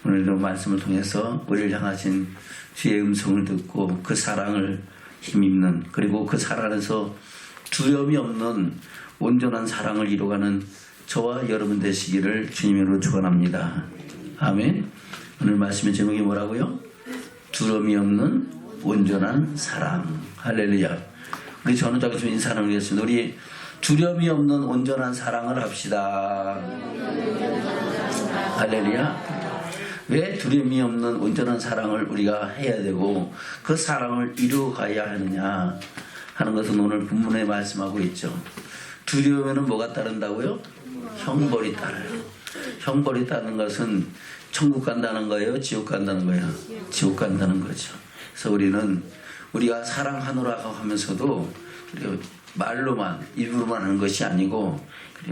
오늘도 말씀을 통해서 우리를 향하신 주의 음성을 듣고 그 사랑을 힘입는, 그리고 그 사랑 안에서 두려움이 없는 온전한 사랑을 이루어가는 저와 여러분 되시기를 주님으로 축원합니다. 아멘. 오늘 말씀의 제목이 뭐라고요? 두려움이 없는 온전한 사랑. 할렐루야. 우리 전우자가 좀 인사 나누겠습니다. 우리 두려움이 없는 온전한 사랑을 합시다. 할렐루야. 왜 두려움이 없는 온전한 사랑을 우리가 해야 되고 그 사랑을 이루어가야 하느냐 하는 것은 오늘 본문에 말씀하고 있죠. 두려움에는 뭐가 따른다고요? 형벌이 따라요. 형벌이 따르는 것은 천국 간다는 거예요? 지옥 간다는 거예요? 지옥 간다는 거죠. 그래서 우리가 사랑하노라 하면서도 말로만, 입으로만 하는 것이 아니고,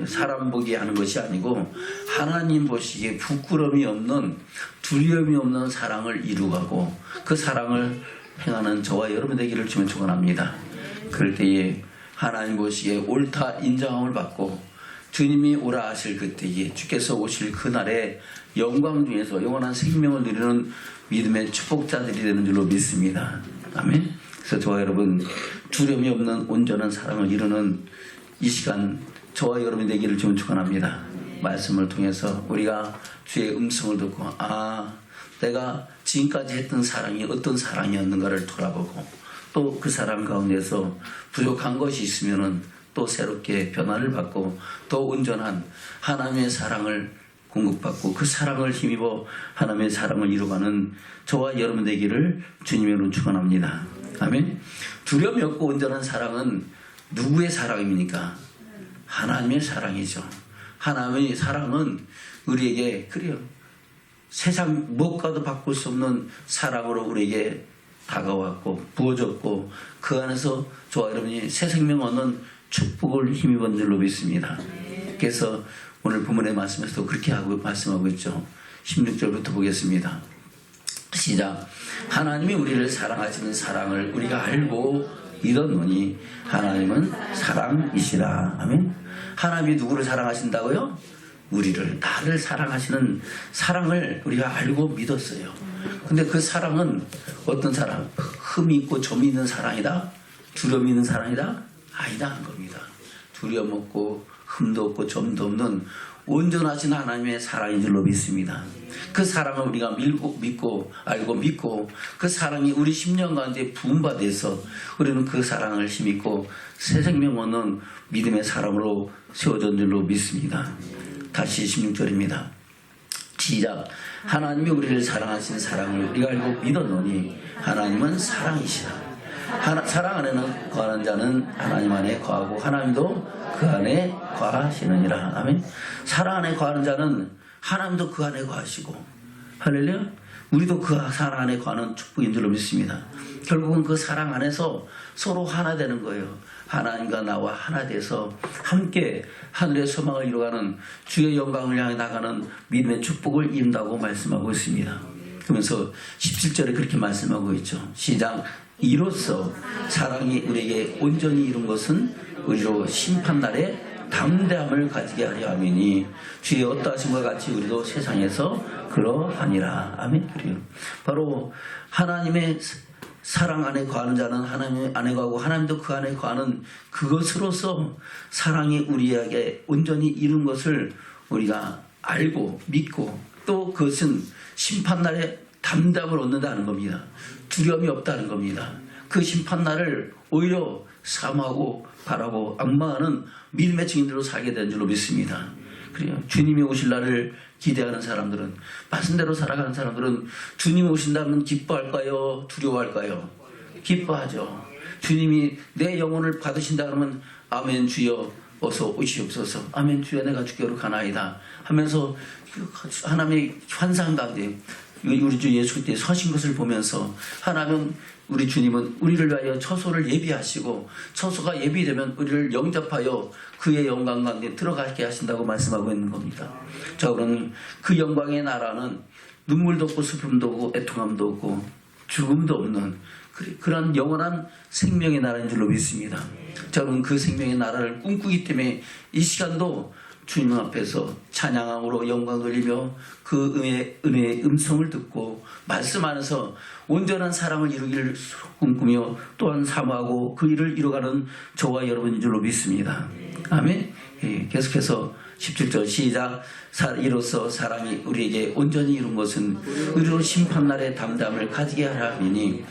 사람 보기에 하는 것이 아니고, 하나님 보시기에 부끄러움이 없는, 두려움이 없는 사랑을 이루가고 그 사랑을 행하는 저와 여러분 되기를 주면 축원합니다. 그럴 때에 하나님 보시기에 옳다 인정함을 받고 주님이 오라 하실 그때에 주께서 오실 그날에 영광 중에서 영원한 생명을 누리는 믿음의 축복자들이 되는 줄로 믿습니다. 아멘. 그래서 저와 여러분 두려움이 없는 온전한 사랑을 이루는 이 시간 저와 여러분이 되기를 주면 축원합니다. 말씀을 통해서 우리가 주의 음성을 듣고 내가 지금까지 했던 사랑이 어떤 사랑이었는가를 돌아보고 또 그 사랑 가운데서 부족한 것이 있으면은 또 새롭게 변화를 받고 또 온전한 하나님의 사랑을 공급받고 그 사랑을 힘입어 하나님의 사랑을 이루어가는 저와 여러분 되기를 주님으로 축원합니다. 아멘. 두려움이 없고 온전한 사랑은 누구의 사랑입니까? 하나님의 사랑이죠. 하나님의 사랑은 우리에게 세상 무엇과도 바꿀 수 없는 사랑으로 우리에게 다가왔고 부어졌고 그 안에서 저와 여러분이 새 생명 얻는 축복을 힘입은 줄로 믿습니다. 그래서 오늘 본문의 말씀에서도 그렇게 말씀하고 있죠. 16절부터 보겠습니다. 시작. 하나님이 우리를 사랑하시는 사랑을 우리가 알고 믿었노니 하나님은 사랑이시라. 아멘. 하나님이 누구를 사랑하신다고요? 나를 사랑하시는 사랑을 우리가 알고 믿었어요. 근데 그 사랑은 어떤 사랑? 흠이 있고 점이 있는 사랑이다? 두려움이 있는 사랑이다? 아니다 하는 겁니다. 두려움 없고 흠도 없고 점도 없는 온전하신 하나님의 사랑인 줄로 믿습니다. 그 사랑을 우리가 믿고 알고 믿고 그 사랑이 우리 심령 가운데 부음받아서 우리는 그 사랑을 힘입고 새 생명 얻는 믿음의 사람으로 세워진 줄로 믿습니다. 다시 16절입니다. 시작. 하나님이 우리를 사랑하신 사랑을 우리가 알고 믿었노니 하나님은 사랑이시라. 사랑 안에는 거하는 자는 하나님 안에 거하고 하나님도 그 안에 거하시느니라. 아멘. 사랑 안에 거하는 자는 하나님도 그 안에 거하시고, 할렐루야. 우리도 그 사랑 안에 거하는 축복인 줄로 믿습니다. 결국은 그 사랑 안에서 서로 하나 되는 거예요. 하나님과 나와 하나 돼서 함께 하늘의 소망을 이루어가는 주의 영광을 향해 나가는 믿음의 축복을 이룬다고 말씀하고 있습니다. 그러면서 17절에 그렇게 말씀하고 있죠. 시작. 이로써 사랑이 우리에게 온전히 이룬 것은 우리로 심판날에 담대함을 가지게 하려 함이니 주의 어떠하신 것 같이 우리도 세상에서 그러하니라. 아멘. 그래요. 바로 하나님의 사랑 안에 거하는 자는 하나님 안에 거하고 하나님도 그 안에 거하는 그것으로서 사랑이 우리에게 온전히 이룬 것을 우리가 알고 믿고 또 그것은 심판날에 담대함을 얻는다는 겁니다. 두려움이 없다는 겁니다. 그 심판날을 오히려 사모하고 바라고 악망하는 믿음의 증인들로 살게 된 줄로 믿습니다. 그래요. 주님이 오실 날을 기대하는 사람들은, 말씀대로 살아가는 사람들은 주님이 오신다면 기뻐할까요? 두려워할까요? 기뻐하죠. 주님이 내 영혼을 받으신다 그러면 아멘 주여 어서 오시옵소서. 아멘 주여 내가 주께로 가나이다 하면서 하나님의 환상 가운데 우리 주 예수 그때 서신 것을 보면서 하나님 우리 주님은 우리를 위하여 처소를 예비하시고 처소가 예비되면 우리를 영접하여 그의 영광 가운데 들어가게 하신다고 말씀하고 있는 겁니다. 자, 그럼 그 영광의 나라는 눈물도 없고 슬픔도 없고 애통함도 없고 죽음도 없는 그런 영원한 생명의 나라인 줄로 믿습니다. 자, 그럼 그 생명의 나라를 꿈꾸기 때문에 이 시간도 주님 앞에서 찬양함으로 영광 돌리며 그 은혜의 음성을 듣고 말씀 안에서 온전한 사랑을 이루기를 꿈꾸며 또한 사모하고 그 일을 이루어가는 저와 여러분인 줄로 믿습니다. 아멘. 예, 계속해서 17절 시작. 이로써 사랑이 우리에게 온전히 이룬 것은 의로 심판날의 담담을 가지게 하라 함이니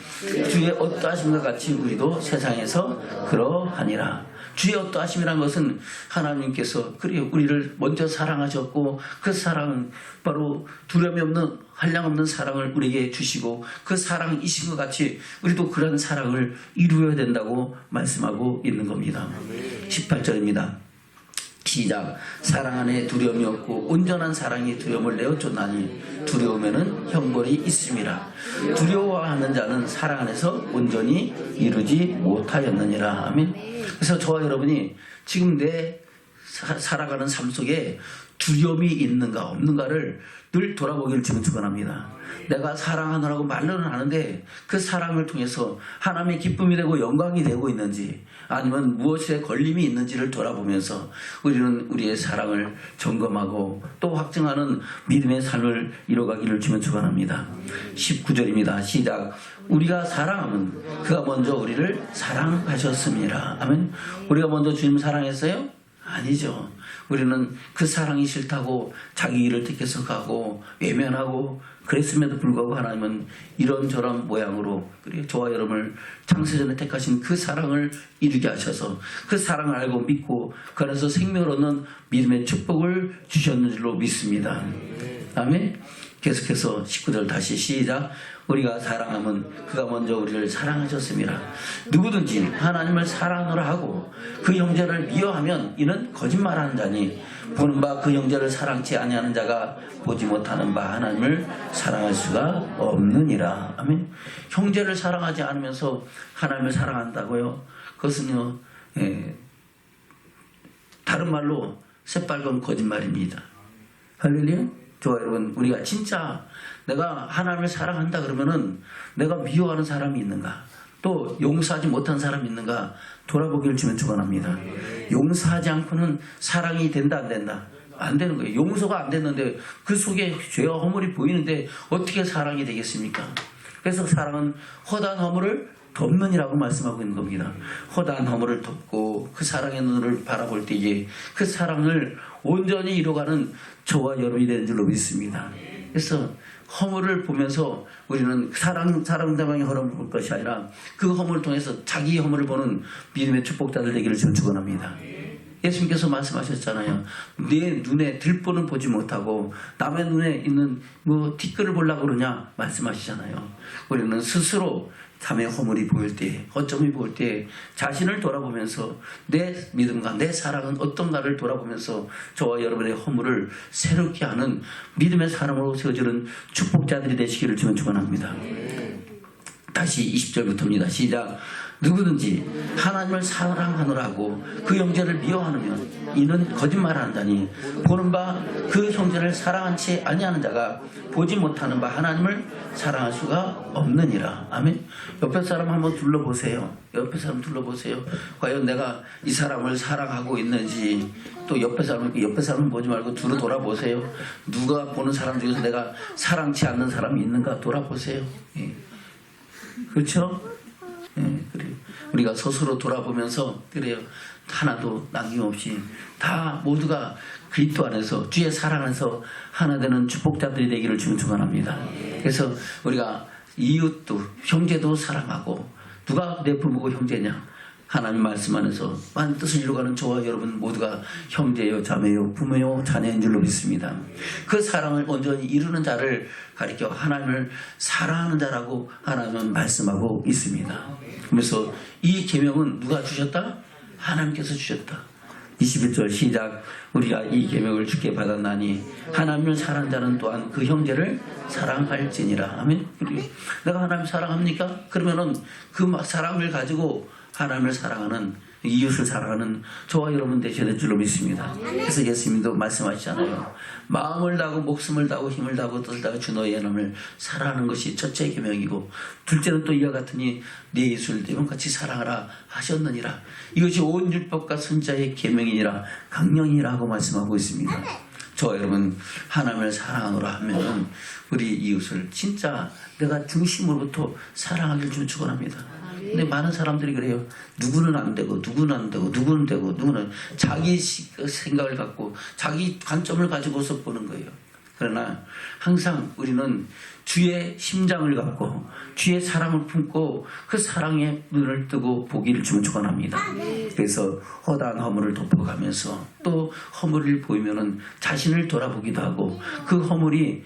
주의 어떠하심과 같이 우리도 세상에서 그러하니라. 주의 어떠하심이란 것은 하나님께서 우리를 먼저 사랑하셨고 그 사랑은 바로 두려움이 없는 한량없는 사랑을 우리에게 주시고 그 사랑이신 것 같이 우리도 그런 사랑을 이루어야 된다고 말씀하고 있는 겁니다. 18절입니다. 시작. 사랑 안에 두려움이 없고 온전한 사랑이 두려움을 내어쫓나니 두려움에는 형벌이 있음이라. 두려워하는 자는 사랑 안에서 온전히 이루지 못하였느니라. 아멘. 그래서 저와 여러분이 지금 내 살아가는 삶 속에 두려움이 있는가 없는가를 늘 돌아보기를 지금 축원합니다. 내가 사랑하느라고 말로는 하는데 그 사랑을 통해서 하나님의 기쁨이 되고 영광이 되고 있는지 아니면 무엇에 걸림이 있는지를 돌아보면서 우리는 우리의 사랑을 점검하고 또 확증하는 믿음의 삶을 이뤄가기를 주면 축원합니다. 19절입니다. 시작. 우리가 사랑하면 그가 먼저 우리를 사랑하셨습니다. 아멘. 우리가 먼저 주님 사랑했어요? 아니죠. 우리는 그 사랑이 싫다고 자기 일을 택해서 가고 외면하고 그랬음에도 불구하고 하나님은 이런저런 모양으로 저와 여러분을 창세전에 택하신 그 사랑을 이루게 하셔서 그 사랑을 알고 믿고 그 안에서 생명을 얻는 믿음의 축복을 주셨는 줄로 믿습니다. 아멘. 계속해서 19절 다시 시작. 우리가 사랑하면 그가 먼저 우리를 사랑하셨습니다. 누구든지 하나님을 사랑하노라 하고 그 형제를 미워하면 이는 거짓말하는 자니 보는 바 그 형제를 사랑치 아니하는 자가 보지 못하는 바 하나님을 사랑할 수가 없느니라. 아멘. 형제를 사랑하지 않으면서 하나님을 사랑한다고요? 그것은요, 다른 말로 새빨간 거짓말입니다. 할렐루야. 좋아 여러분, 우리가 진짜 내가 하나님을 사랑한다 그러면은 내가 미워하는 사람이 있는가, 또 용서하지 못한 사람이 있는가 돌아보기를 주면 축원합니다. 용서하지 않고는 사랑이 된다 안 된다? 안 되는 거예요. 용서가 안 됐는데 그 속에 죄와 허물이 보이는데 어떻게 사랑이 되겠습니까? 그래서 사랑은 허다한 허물을 덮는이라고 말씀하고 있는 겁니다. 허다한 허물을 덮고 그 사랑의 눈을 바라볼 때에 그 사랑을 온전히 이루어가는 저와 여러분이 되는 줄로 믿습니다. 그래서 허물을 보면서 우리는 사랑자만의 허물을 볼 것이 아니라 그 허물을 통해서 자기 허물을 보는 믿음의 축복자들 되기를 지금 축원합니다. 예수님께서 말씀하셨잖아요. 내 눈에 들보는 보지 못하고 남의 눈에 있는 티끌을 보려고 그러냐 말씀하시잖아요. 우리는 스스로 남의 허물이 보일 때, 허점이 보일 때 자신을 돌아보면서 내 믿음과 내 사랑은 어떤가를 돌아보면서 저와 여러분의 허물을 새롭게 하는 믿음의 사람으로 세워지는 축복자들이 되시기를 주면 축원합니다. 다시 20절부터입니다. 시작. 누구든지 하나님을 사랑하노라고 그 형제를 미워하면 이는 거짓말하는 자니 보는 바 그 형제를 사랑하지 아니하는 자가 보지 못하는 바 하나님을 사랑할 수가 없느니라. 아멘. 옆에 사람 한번 둘러보세요. 옆에 사람 둘러보세요. 과연 내가 이 사람을 사랑하고 있는지, 또 옆에 사람은 보지 말고 뒤로 돌아보세요. 누가 보는 사람 중에서 내가 사랑치 않는 사람이 있는가 돌아보세요. 예. 그렇죠? 그래요. 우리가 스스로 돌아보면서 그래요. 하나도 남김없이 다 모두가 그리스도 안에서 주의 사랑 안에서 하나 되는 축복자들이 되기를 주면 축원합니다. 그래서 우리가 이웃도 형제도 사랑하고, 누가 내 부모고 형제냐? 하나님 말씀 안에서 많은 뜻을 이루어가는 저와 여러분 모두가 형제요, 자매요, 부모요, 자녀인 줄로 믿습니다. 그 사랑을 온전히 이루는 자를 가리켜 하나님을 사랑하는 자라고 하나님은 말씀하고 있습니다. 그래서 이 계명은 누가 주셨다? 하나님께서 주셨다. 21절 시작. 우리가 이 계명을 주께 받았나니 하나님을 사랑하는 자는 또한 그 형제를 사랑할지니라. 아멘. 내가 하나님을 사랑합니까? 그러면은 그 사랑을 가지고 하나님을 사랑하는 이웃을 사랑하는 저와 여러분 되셔야 될 줄로 믿습니다. 그래서 예수님도 말씀하시잖아요. 마음을 다하고 목숨을 다하고 힘을 다하고 뜻을 다하고 주 너의 이름을 사랑하는 것이 첫째 계명이고, 둘째는 또 이와 같으니 네 이웃을 네 몸같이 사랑하라 하셨느니라. 이것이 온 율법과 선자의 계명이니라 강령이라고 말씀하고 있습니다. 저와 여러분, 하나님을 사랑하노라 하면 우리 이웃을 진짜 내가 중심으로부터 사랑하기를 좀 축원합니다. 근데 많은 사람들이 그래요. 누구는 안 되고 누구는 안 되고 누구는 되고 누구는 자기 생각을 갖고 자기 관점을 가지고서 보는 거예요. 그러나 항상 우리는 주의 심장을 갖고 주의 사랑을 품고 그 사랑에 눈을 뜨고 보기를 좀 축원합니다. 그래서 허다한 허물을 덮어가면서 또 허물을 보이면은 자신을 돌아보기도 하고 그 허물이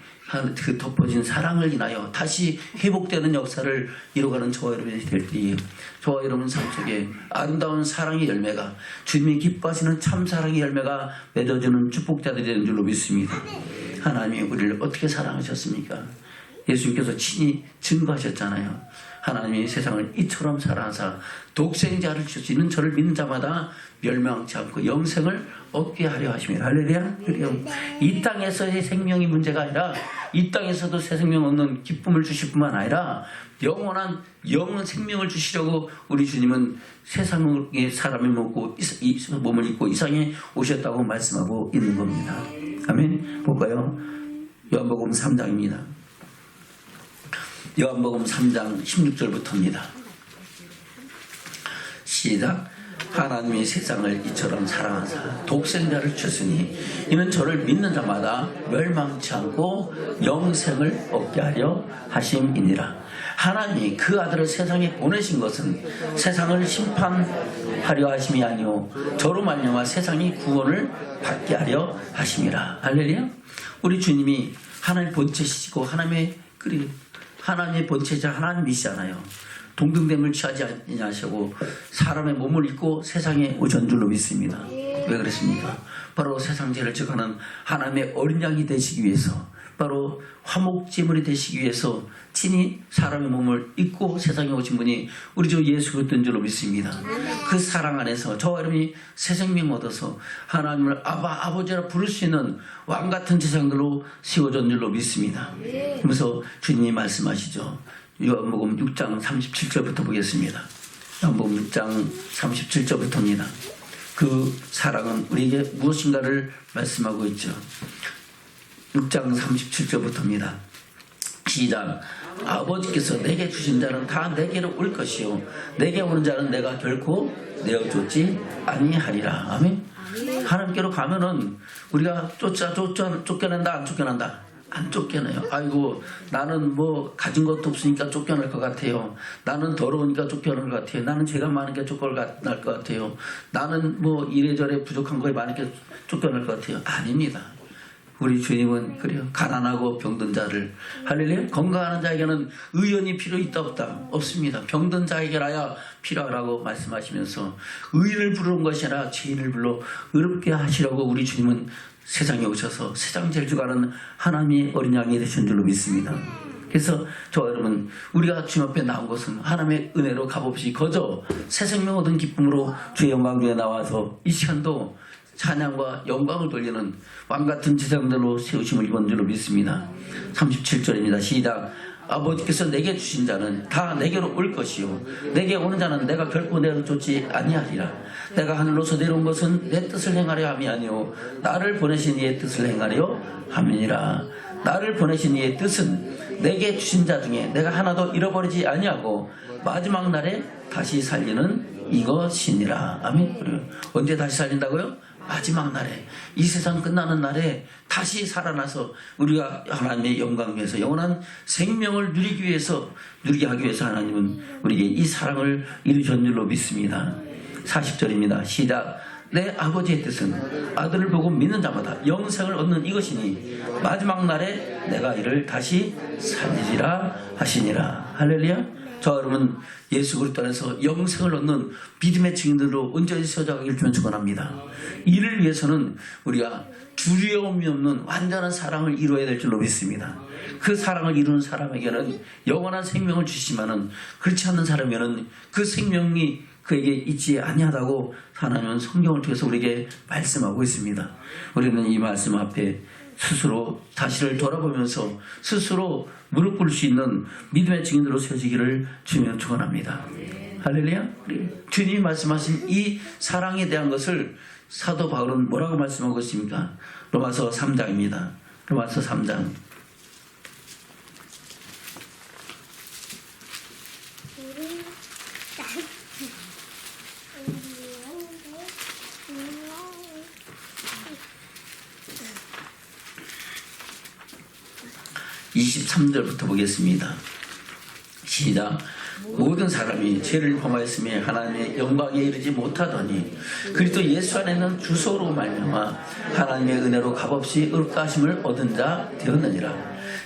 그 덮어진 사랑을 인하여 다시 회복되는 역사를 이루어가는 저와 여러분이 될 때에 저와 여러분 삶 속에 아름다운 사랑의 열매가, 주님이 기뻐하시는 참 사랑의 열매가 맺어주는 축복자들이 되는 줄로 믿습니다. 하나님이 우리를 어떻게 사랑하셨습니까? 예수님께서 친히 증거하셨잖아요. 하나님이 세상을 이처럼 사랑하사 독생자를 주시는 저를 믿는 자마다 멸망치 않고 영생을 얻게 하려 하십니다. 할렐루야. 그래요. 이 땅에서의 생명이 문제가 아니라 이 땅에서도 새 생명 얻는 기쁨을 주실 뿐만 아니라 영원한 생명을 주시려고 우리 주님은 세상의 사람을 먹고 몸을 입고 이 세상에 오셨다고 말씀하고 있는 겁니다. 아멘. 볼까요? 요한복음 3장입니다. 요한복음 3장 16절부터입니다. 시작. 하나님이 세상을 이처럼 사랑하사 독생자를 주셨으니 이는 저를 믿는 자마다 멸망치 않고 영생을 얻게 하려 하심이니라. 하나님이 그 아들을 세상에 보내신 것은 세상을 심판하려 하심이 아니오 저로 말미암아 세상이 구원을 받게 하려 하심이라. 할렐루야. 우리 주님이 하나님의 본체시고 하나님의 본체자 하나님이시잖아요. 동등됨을 취하지 아니하시고 사람의 몸을 입고 세상에 오신 줄로 믿습니다. 왜 그렇습니까? 바로 세상 죄를 지가는 하나님의 어린 양이 되시기 위해서, 바로 화목제물이 되시기 위해서 친히 사람의 몸을 입고 세상에 오신 분이 우리 주 예수 그리스도인 줄로 믿습니다. 그 사랑 안에서 저와 여러분이 새 생명 얻어서 하나님을 아버지라 부를 수 있는 왕같은 세상들로 세워진 줄로 믿습니다. 그래서 주님이 말씀하시죠. 요한복음 6장 37절부터 보겠습니다. 요한복음 6장 37절부터입니다. 그 사랑은 우리에게 무엇인가를 말씀하고 있죠. 6장 37절부터입니다. 시작. 아버지께서 내게 주신 자는 다 내게로 올 것이요 내게 오는 자는 내가 결코 내어쫓지 아니하리라. 아멘. 하나님께로 가면은 우리가 쫓겨낸다 안 쫓겨난다? 안 쫓겨나요. 아이고 나는 뭐 가진 것도 없으니까 쫓겨날 것 같아요. 나는 더러우니까 쫓겨날 것 같아요. 나는 죄가 많으니까 쫓겨날 것 같아요. 나는 뭐 이래저래 부족한 거에 많으니까 쫓겨날 것 같아요. 아닙니다. 우리 주님은 그래요. 가난하고 병든 자를, 할렐루야, 건강한 자에게는 의원이 필요 있다 없다? 없습니다. 병든 자에게라야 필요하라고 말씀하시면서 의인을 부르는 것이 아니라 죄인을 불러 의롭게 하시려고 우리 주님은 세상에 오셔서 세상 죄를 주가는 하나님의 어린 양이 되신 줄로 믿습니다. 그래서 저와 여러분, 우리가 주님 앞에 나온 것은 하나님의 은혜로 값없이 거저 새 생명 얻은 기쁨으로 주의 영광 중에 나와서 이 시간도 찬양과 영광을 돌리는 왕같은 제사장들로 세우심을 입은 줄로 믿습니다. 37절입니다. 시작. 아버지께서 내게 주신 자는 다 내게로 올 것이요 내게 오는 자는 내가 결코 내어쫓지 아니하리라. 내가 하늘로서 내려온 것은 내 뜻을 행하려 함이 아니요 나를 보내신 이의 뜻을 행하려 함이니라. 나를 보내신 이의 뜻은 내게 주신 자 중에 내가 하나도 잃어버리지 아니하고 마지막 날에 다시 살리는 이것이니라. 아멘. 언제 다시 살린다고요? 마지막 날에, 이 세상 끝나는 날에 다시 살아나서 우리가 하나님의 영광 위해서 영원한 생명을 누리게 하기 위해서 하나님은 우리에게 이 사랑을 이루신 줄로 믿습니다. 40절입니다. 시작. 내 아버지의 뜻은 아들을 보고 믿는 자마다 영생을 얻는 이것이니 마지막 날에 내가 이를 다시 살리리라 하시니라. 할렐루야. 저 여러분, 예수 그리스도 안에서 영생을 얻는 믿음의 증인들로 온전히 서자가길 축원합니다. 이를 위해서는 우리가 두려움이 없는 완전한 사랑을 이루어야 될 줄로 믿습니다. 그 사랑을 이루는 사람에게는 영원한 생명을 주시지만은 그렇지 않는 사람에게는 그 생명이 그에게 있지 아니하다고 하나님은 성경을 통해서 우리에게 말씀하고 있습니다. 우리는 이 말씀 앞에 스스로 자신을 돌아보면서 스스로 무릎 꿇을 수 있는 믿음의 증인으로 세워지기를 주님 축원합니다. 할렐루야. 주님이 말씀하신 이 사랑에 대한 것을 사도 바울은 뭐라고 말씀하고 있습니까? 로마서 3장입니다. 로마서 3장. (23절부터) 보겠습니다. 시작. 모든 사람이 죄를 범하였으며 하나님의 영광에 이르지 못하더니 그리스도 예수 안에는 주소로 말미암아 하나님의 은혜로 값없이 의롭다 하심을 얻은 자 되었느니라.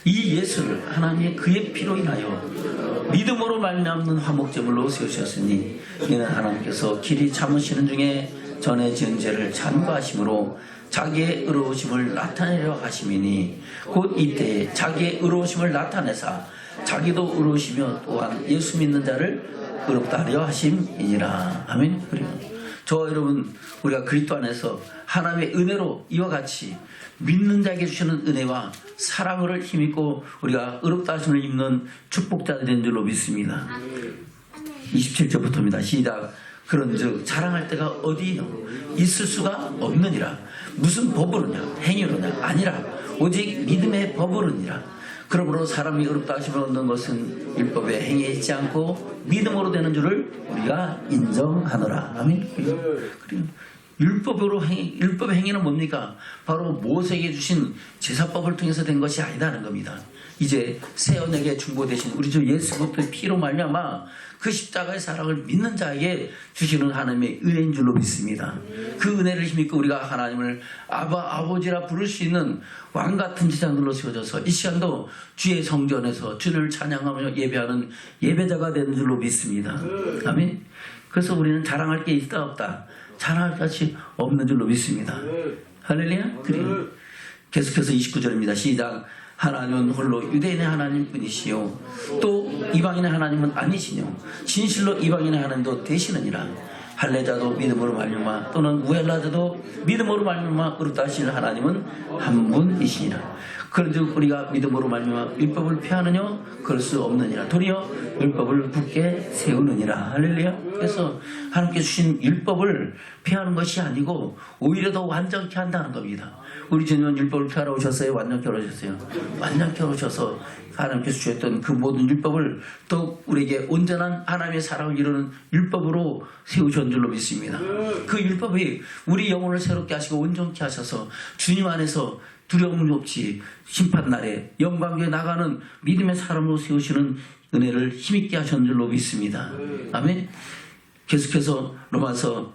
이 예수를 하나님의 그의 피로 인하여 믿음으로 말미암는 화목제물로 세우셨으니 이는 하나님께서 길이 참으시는 중에 전에 지은 죄를 잔고하심으로 자기의 의로우심을 나타내려 하심이니 곧 이때에 자기의 의로우심을 나타내사 자기도 의로우시며 또한 예수 믿는 자를 의롭다 하려 하심이니라. 아멘. 그리고 저와 여러분, 우리가 그리스도 안에서 하나님의 은혜로 이와 같이 믿는 자에게 주시는 은혜와 사랑을 힘입고 우리가 의롭다 하심을 입는 축복자들이 된 줄로 믿습니다. 27절부터입니다. 시작. 그런즉 자랑할 때가 어디이노? 있을 수가 없느니라. 무슨 법으로냐? 행위로냐? 아니라 오직 믿음의 법으로니라. 그러므로 사람이 의롭다 하심을 얻는 것은 율법의 행위에 있지 않고 믿음으로 되는 줄을 우리가 인정하노라. 아멘. 그리고 율법의 행위는 뭡니까? 바로 모세에게 주신 제사법을 통해서 된 것이 아니다는 겁니다. 이제 새 언약의 중보 대신 우리 주 예수 그리스도의 피로 말미암아 그 십자가의 사랑을 믿는 자에게 주시는 하나님의 은혜인 줄로 믿습니다. 그 은혜를 힘입고 우리가 하나님을 아버지라 부를 수 있는 왕 같은 제자들로 세워져서 이 시간도 주의 성전에서 주를 찬양하며 예배하는 예배자가 되는 줄로 믿습니다. 아멘. 그래서 우리는 자랑할 게 있다 없다, 자랑할 것이 없는 줄로 믿습니다. 할렐루야. 그리고 계속해서 29절입니다. 시작. 하나님은 홀로 유대인의 하나님 뿐이시요 또 이방인의 하나님은 아니시뇨 진실로 이방인의 하나님도 되시느니라. 할례자도 믿음으로 말미암아 또는 무할례자도 믿음으로 말미암아 의롭다 하시는 하나님은 한 분이시니라. 그런즉 우리가 믿음으로 말미암아 율법을 폐하느냐? 그럴 수 없느니라. 도리어 율법을 굳게 세우느니라. 할렐루야. 그래서 하나님께 주신 율법을 폐하는 것이 아니고 오히려 더 완전케 한다는 겁니다. 우리 주님은 율법을 폐하러 오셨어요? 완전케 오셨어요? 완전케 오셔서 하나님께서 주셨던 그 모든 율법을 더욱 우리에게 온전한 하나님의 사랑을 이루는 율법으로 세우신 줄로 믿습니다. 그 율법이 우리 영혼을 새롭게 하시고 온전케 하셔서 주님 안에서 두려움 없이 심판날에 영광에 나가는 믿음의 사람으로 세우시는 은혜를 힘있게 하신 줄로 믿습니다. 아멘. 계속해서 로마서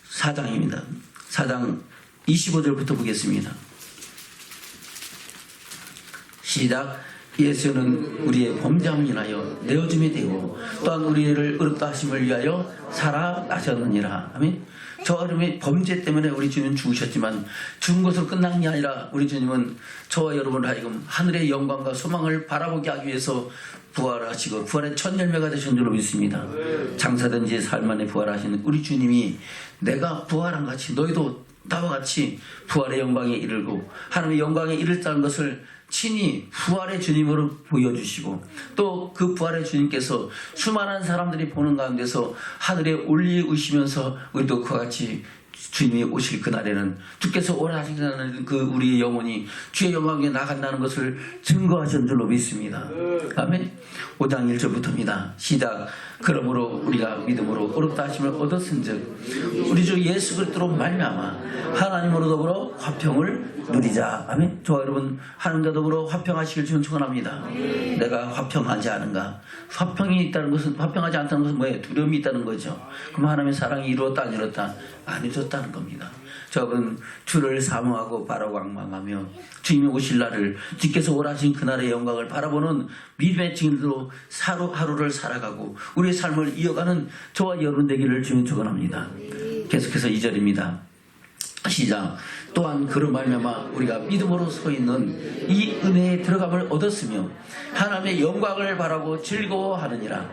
4장입니다. 4장 25절부터 보겠습니다. 시작. 예수는 우리의 범죄함을 인하여 내어줌이 되고 또한 우리를 의롭다 하심을 위하여 살아나셨느니라. 아멘. 저 여러분의 범죄 때문에 우리 주님은 죽으셨지만 죽은 것으로 끝난 게 아니라 우리 주님은 저와 여러분을 하여금 하늘의 영광과 소망을 바라보게 하기 위해서 부활하시고 부활의 첫 열매가 되신 줄로 믿습니다. 장사된 지 사흘 만에 부활하시는 우리 주님이 내가 부활한 같이 너희도 나와 같이 부활의 영광에 이르고 하나님의 영광에 이르다는 것을 친히 부활의 주님으로 보여주시고 또 그 부활의 주님께서 수많은 사람들이 보는 가운데서 하늘에 올리우시면서 우리도 그와 같이 주님이 오실 그날에는 주께서 오라 하시는 그 우리의 영혼이 주의 영광에 나간다는 것을 증거하신 줄로 믿습니다. 아멘. 5장 1절부터입니다. 시작. 그러므로 우리가 믿음으로 의롭다 하심을 얻었은즉 우리 주 예수 그리스도로 말미암아 하나님으로 더불어 화평을 누리자. 아멘. 저와 여러분 하나님과 더불어 화평하시길 주님 축원합니다. 내가 화평하지 않은가? 화평이 있다는 것은, 화평하지 않다는 것은 뭐예요? 두려움이 있다는 거죠. 그럼 하나님의 사랑이 이루었다 안 이루었다? 안 이루었다는 겁니다. 저분 주를 사모하고 바라고 앙망하며 주님이 오실 날을, 주께서 오라신 그날의 영광을 바라보는 믿음의 증인으로 하루를 살아가고 우리의 삶을 이어가는 저와 여러분 되기를 주님 축원합니다. 계속해서 2절입니다. 시작. 또한 그로 말미암아 우리가 믿음으로 서 있는 이 은혜에 들어감을 얻었으며 하나님의 영광을 바라고 즐거워하느니라.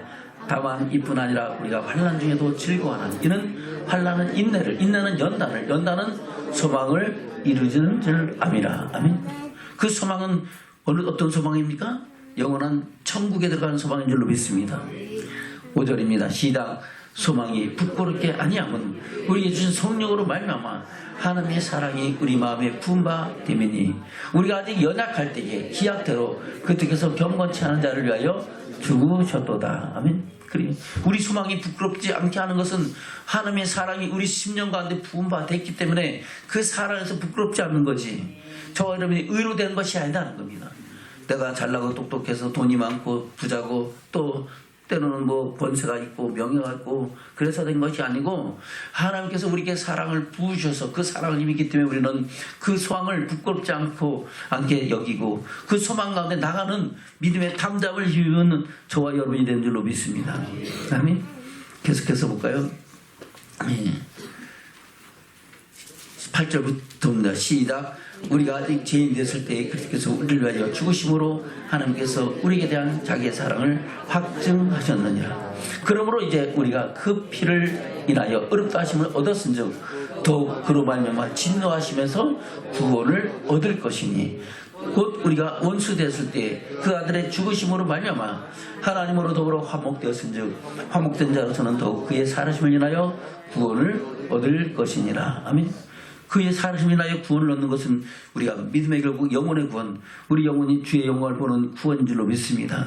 다만 이뿐 아니라 우리가 환난 중에도 즐거워하는 이는 환난은 인내를, 인내는 연단을, 연단은 소망을 이루는 줄 암이라. 아멘. 그 소망은 어떤 소망입니까? 영원한 천국에 들어가는 소망인 줄로 믿습니다. 5절입니다. 시작. 소망이 부끄럽게 아니함은 우리에게 주신 성령으로 말미암아 하나님의 사랑이 우리 마음에 부은 바 되미니 우리가 아직 연약할 때에 기약대로 그때께서 경건치 않은 자를 위하여 죽으셨도다. 아멘. 그래요. 우리 소망이 부끄럽지 않게 하는 것은 하나님의 사랑이 우리 심령 가운데 부은 바 됐기 때문에 그 사랑에서 부끄럽지 않는 거지. 저와 여러분이 의로 되는 것이 아니라는 겁니다. 내가 잘나고 똑똑해서 돈이 많고 부자고 또 때로는 뭐 권세가 있고 명예가 있고 그래서 된 것이 아니고 하나님께서 우리에게 사랑을 부으셔서 그 사랑을 힘있기 때문에 우리는 그 소망을 부끄럽지 않게 여기고 그 소망 가운데 나가는 믿음의 담담을 이루는 저와 여러분이 된 줄로 믿습니다. 아멘. 계속해서 볼까요? 8절부터입니다. 시작. 우리가 아직 죄인 됐을 때에 그리스도께서 우리를 위하여 죽으심으로 하나님께서 우리에게 대한 자기의 사랑을 확증하셨느니라. 그러므로 이제 우리가 그 피를 인하여 의롭다 하심을 얻었은즉 더욱 그로 말미암아 진노하시면서 구원을 얻을 것이니 곧 우리가 원수 됐을 때 그 아들의 죽으심으로 말미암아 하나님으로 더불어 화목되었은즉 화목된 자로서는 더욱 그의 살으심을 인하여 구원을 얻을 것이니라. 아멘. 그의 살으심을 인하여 구원을 얻는 것은 우리가 믿음의 결국 영혼의 구원, 우리 영혼이 주의 영광을 보는 구원인 줄로 믿습니다.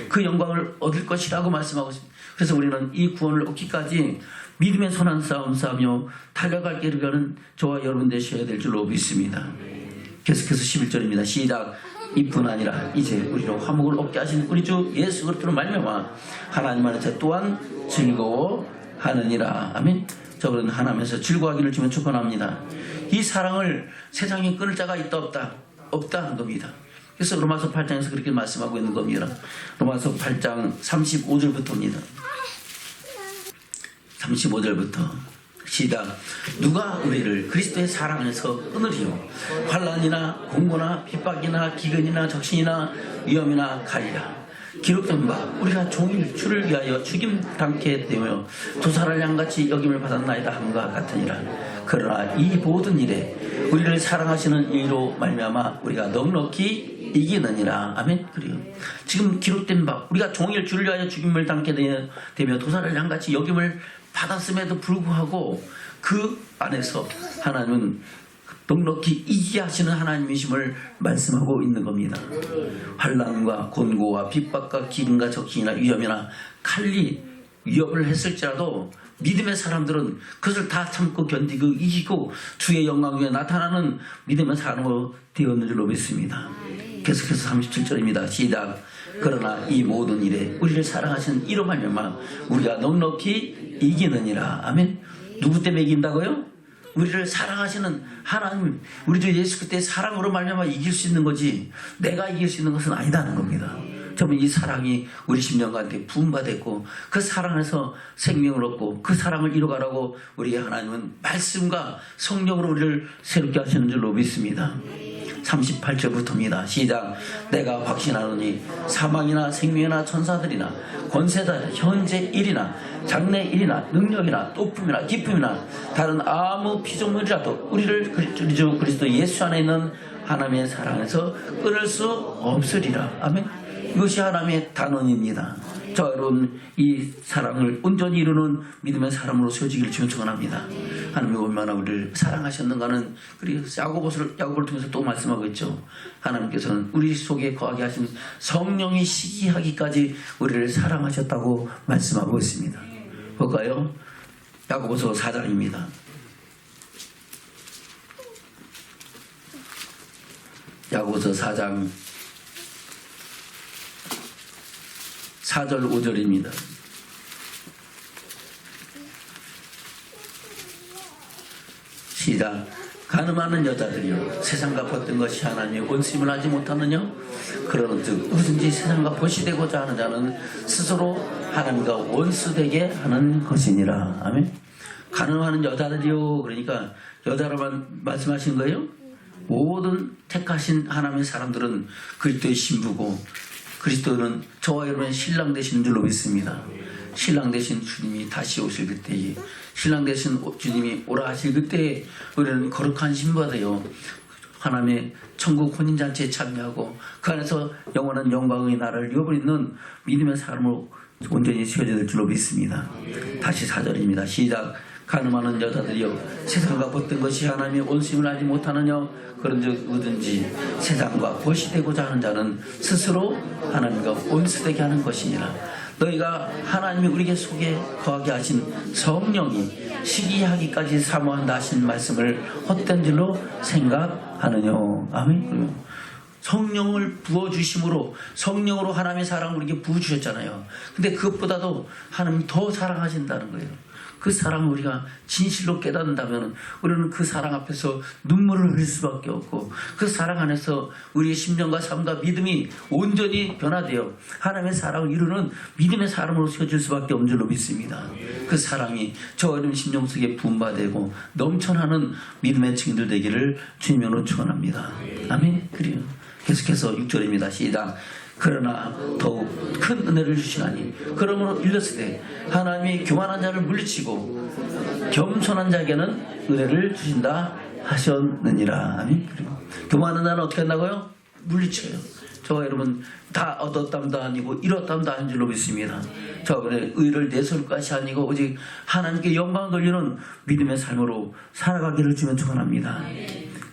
그 영광을 얻을 것이라고 말씀하고 있습니다. 그래서 우리는 이 구원을 얻기까지 믿음의 선한 싸움 싸우며 달려갈 길을 가는 저와 여러분 되셔야 될 줄로 믿습니다. 계속해서 11절입니다. 시작. 이뿐 아니라 이제 우리로 화목을 얻게 하신 우리 주 예수 그리스도로 말미암아 하나님 안에서 또한 즐거워하느니라. 아멘. 저는 하나님에서 즐거워하기를 주면 축원합니다. 이 사랑을 세상에 끊을 자가 있다 없다 하는 겁니다. 그래서 로마서 8장에서 그렇게 말씀하고 있는 겁니다. 로마서 8장 35절부터입니다. 35절부터 시작. 누가 우리를 그리스도의 사랑 안에서 끊으리요? 환난이나 공고나 핍박이나 기근이나 적신이나 위험이나 가리라. 기록된 바 우리가 종일 주를 위하여 죽임 당케 되며 도살할 양같이 여김을 받았나이다 함과 같으니라. 그러나 이 모든 일에 우리를 사랑하시는 이로 말미암아 우리가 넉넉히 이기느니라. 아멘. 그래요. 지금 기록된 바 우리가 종일 주를 위하여 죽임을 당케 되며 도살할 양같이 여김을 받았음에도 불구하고 그 안에서 하나님은 넉넉히 이기게 하시는 하나님이심을 말씀하고 있는 겁니다. 환난과 곤고와 핍박과 기근과 적신이나 위험이나 칼리 위협을 했을지라도 믿음의 사람들은 그것을 다 참고 견디고 이기고 주의 영광 위에 나타나는 믿음의 사람으로 되었는 줄로 믿습니다. 계속해서 37절입니다. 시작. 그러나 이 모든 일에 우리를 사랑하시는 이로 말미암아 우리가 넉넉히 이기느니라. 아멘. 누구 때문에 이긴다고요? 우리를 사랑하시는 하나님, 우리 주 예수 그리스도의 사랑으로 말미암아 이길 수 있는 거지 내가 이길 수 있는 것은 아니다는 겁니다. 저는 이 사랑이 우리 심령가한테 부음받았고 그 사랑에서 생명을 얻고 그 사랑을 이루가라고 우리 하나님은 말씀과 성령으로 우리를 새롭게 하시는 줄로 믿습니다. 38절부터입니다. 시작. 내가 확신하노니 사망이나 생명이나 천사들이나 권세다 현재 일이나 장래 일이나 능력이나 높음이나 깊음이나 다른 아무 피조물이라도 우리를 우리 주 그리스도 예수 안에 있는 하나님의 사랑에서 끊을 수 없으리라. 아멘. 이것이 하나님의 단언입니다. 저 여러분 이 사랑을 온전히 이루는 믿음의 사람으로 세워지기를 주님 축원합니다. 하나님이 얼마나 우리를 사랑하셨는가는 그리고 야고보를 통해서 또 말씀하고 있죠. 하나님께서는 우리 속에 거하게 하신 성령이 시기하기까지 우리를 사랑하셨다고 말씀하고 있습니다. 볼까요? 야고보서 4장입니다. 야고보서 4장 4절 5절입니다. 시작. 가늠하는 여자들이여 세상과 벗던 것이 하나님의 원수임을 알지 못하느냐? 그러는즉 무슨지 세상과 벗이 되고자 하는 자는 스스로 하나님과 원수되게 하는 것이니라. 아멘. 가늠하는 여자들이요. 그러니까 여자라만 말씀하신 거예요? 모든 택하신 하나님의 사람들은 그리스도의 신부고 그리스도는 저와 여러분의 신랑 되시는 줄로 믿습니다. 신랑 되신 주님이 다시 오실 그때에, 신랑 되신 주님이 오라 하실 그때에 우리는 거룩한 신부되어 하나님의 천국 혼인잔치에 참여하고 그 안에서 영원한 영광의 나라를 이어버리는 믿음의 삶으로 온전히 세워져야 될 줄로 믿습니다. 다시 4절입니다. 시작. 가늠하는 여자들이여 세상과 벗던 것이 하나님의 온심을 알지 못하느냐. 그런즉 누구든지 세상과 벗이 되고자 하는 자는 스스로 하나님과 온수되게 하는 것이니라. 너희가 하나님이 우리에게 속에 거하게 하신 성령이 시기하기까지 사모한다 하신 말씀을 헛된 줄로 생각하느냐. 아멘. 성령을 부어주심으로, 성령으로 하나님의 사랑을 우리에게 부어주셨잖아요. 근데 그것보다도 하나님이 더 사랑하신다는 거예요. 그 사랑을 우리가 진실로 깨닫는다면 우리는 그 사랑 앞에서 눈물을 흘릴 수밖에 없고, 그 사랑 안에서 우리의 심령과 삶과 믿음이 온전히 변화되어 하나님의 사랑을 이루는 믿음의 사람으로 세워질 수밖에 없는 줄로 믿습니다. 그 사랑이 저 어린 심령 속에 부음받되고 넘쳐나는 믿음의 증인들 되기를 주님으로 축원합니다. 아멘. 그래요. 계속해서 6절입니다. 시작. 그러나 더욱 큰 은혜를 주시나니 그러므로 일렀으되 하나님이 교만한 자를 물리치고 겸손한 자에게는 은혜를 주신다 하셨느니라. 아멘. 그리고 교만한 자는 어떻게 한다고요? 물리쳐요. 저와 여러분 다 얻었담도 아니고 잃었담도 아닌 줄로 믿습니다. 저번에 의를 내세울 것이 아니고 오직 하나님께 영광을 돌리는 믿음의 삶으로 살아가기를 주면 축원합니다.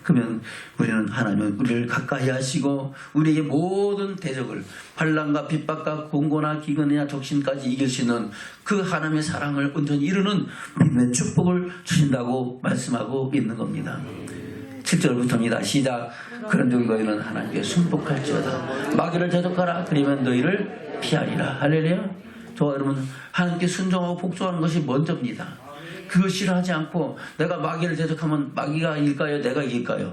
그러면 우리는 하나님은 우리를 가까이 하시고 우리에게 모든 대적을 환난과 핍박과 공고나 기근이나 적신까지 이길 수 있는 그 하나님의 사랑을 온전히 이루는 믿음의 축복을 주신다고 말씀하고 있는 겁니다. 7절부터입니다. 시작. 그런즉 너희는 하나님께 순복할지어다. 마귀를 대적하라. 그러면 너희를 피하리라. 할렐루야. 저와 여러분 하나님께 순종하고 복종하는 것이 먼저입니다. 그것을 하지 않고 내가 마귀를 대적하면 마귀가 이길까요? 내가 이길까요?